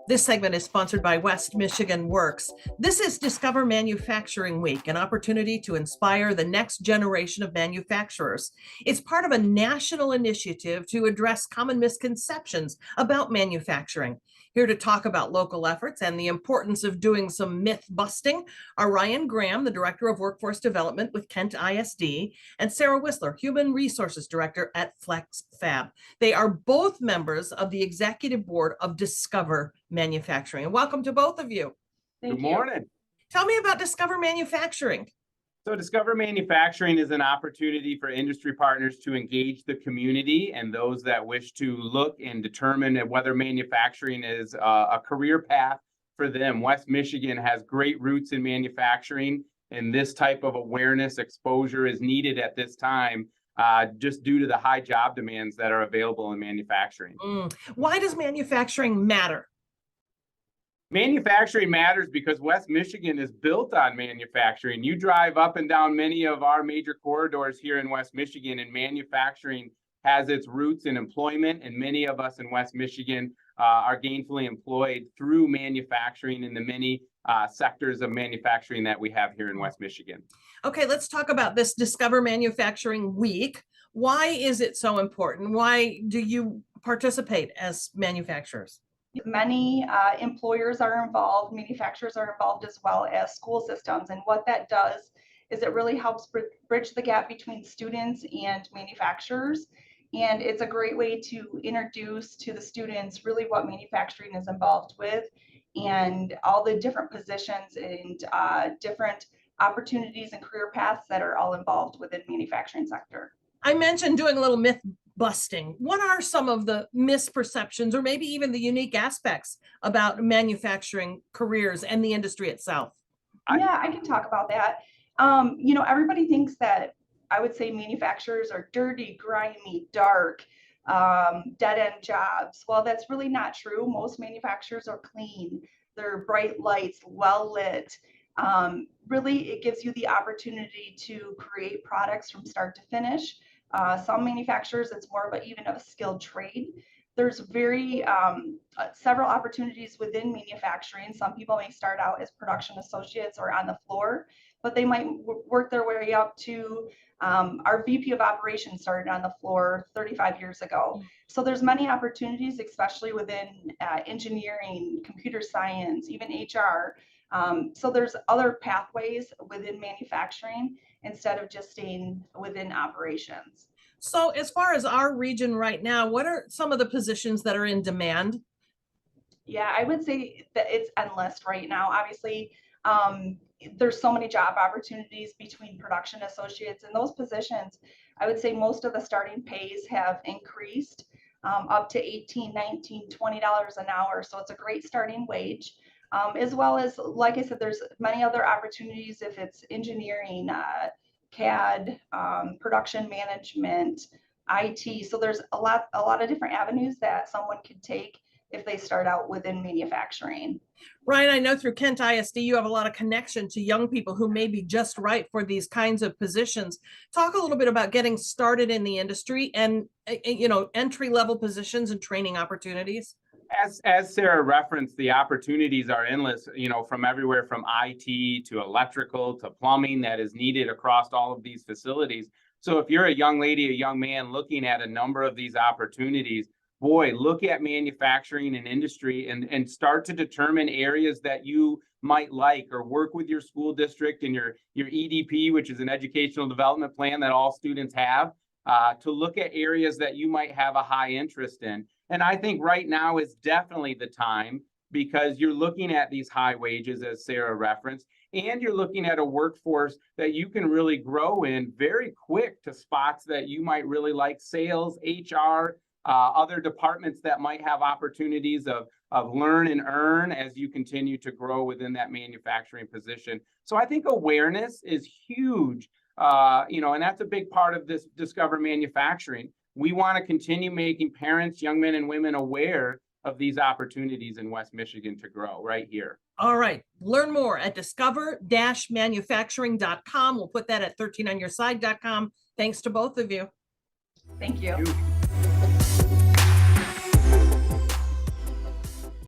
This segment is sponsored by West Michigan Works. This is Discover Manufacturing Week, an opportunity to inspire the next generation of manufacturers. It's part of a national initiative to address common misconceptions about manufacturing. Here to talk about local efforts and the importance of doing some myth busting are Ryan Graham, the Director of Workforce Development with Kent ISD, and Sarah Whistler, Human Resources Director at Flex Fab. They are both members of the Executive Board of Discover Manufacturing. And welcome to both of you. Good morning. Tell me about Discover Manufacturing. So Discover Manufacturing is an opportunity for industry partners to engage the community and those that wish to look and determine whether manufacturing is a career path for them. West Michigan has great roots in manufacturing, and this type of awareness exposure is needed at this time just due to the high job demands that are available in manufacturing. Why does manufacturing matter? Manufacturing matters because West Michigan is built on manufacturing. You drive up and down many of our major corridors here in West Michigan, and manufacturing has its roots in employment, and many of us in West Michigan are gainfully employed through manufacturing in the many sectors of manufacturing that we have here in West Michigan. Okay, let's talk about this Discover Manufacturing Week. Why is it so important? Why do you participate as manufacturers? Many employers are involved, manufacturers are involved, as well as school systems. And what that does is it really helps bridge the gap between students and manufacturers. And it's a great way to introduce to the students really what manufacturing is involved with and all the different positions and different opportunities and career paths that are all involved within the manufacturing sector. I mentioned doing a little myth busting. What are some of the misperceptions or maybe even the unique aspects about manufacturing careers and the industry itself? Yeah, I can talk about that. Everybody thinks that, I would say, manufacturers are dirty, grimy, dark, dead-end jobs. Well, that's really not true. Most manufacturers are clean. They're bright lights, well lit. Really, it gives you the opportunity to create products from start to finish. Some manufacturers, it's more of even of a skilled trade. There's several opportunities within manufacturing. Some people may start out as production associates or on the floor, but they might work their way up to our VP of operations started on the floor 35 years ago. So there's many opportunities, especially within engineering, computer science, even HR. So there's other pathways within manufacturing instead of just staying within operations. So as far as our region right now, what are some of the positions that are in demand? Yeah, I would say that it's endless right now. Obviously, there's so many job opportunities between production associates and those positions. I would say most of the starting pays have increased up to $18, $19, $20 an hour. So it's a great starting wage. As well as, like I said, there's many other opportunities if it's engineering, CAD, production management, IT. So there's a lot of different avenues that someone could take if they start out within manufacturing. Ryan, I know through Kent ISD, you have a lot of connection to young people who may be just right for these kinds of positions. Talk a little bit about getting started in the industry and, entry-level positions and training opportunities. As Sarah referenced, the opportunities are endless, from everywhere from IT to electrical to plumbing that is needed across all of these facilities. So if you're a young lady, a young man looking at a number of these opportunities, boy, look at manufacturing and industry and start to determine areas that you might like, or work with your school district and your EDP, which is an educational development plan that all students have, to look at areas that you might have a high interest in. And I think right now is definitely the time, because you're looking at these high wages, as Sarah referenced, and you're looking at a workforce that you can really grow in very quick to spots that you might really like: sales, HR, other departments that might have opportunities of learn and earn as you continue to grow within that manufacturing position. So I think awareness is huge, and that's a big part of this Discover Manufacturing. We want to continue making parents, young men and women, aware of these opportunities in West Michigan to grow right here. All right. Learn more at discover-manufacturing.com. We'll put that at 13onyourside.com. Thanks to both of you. Thank you.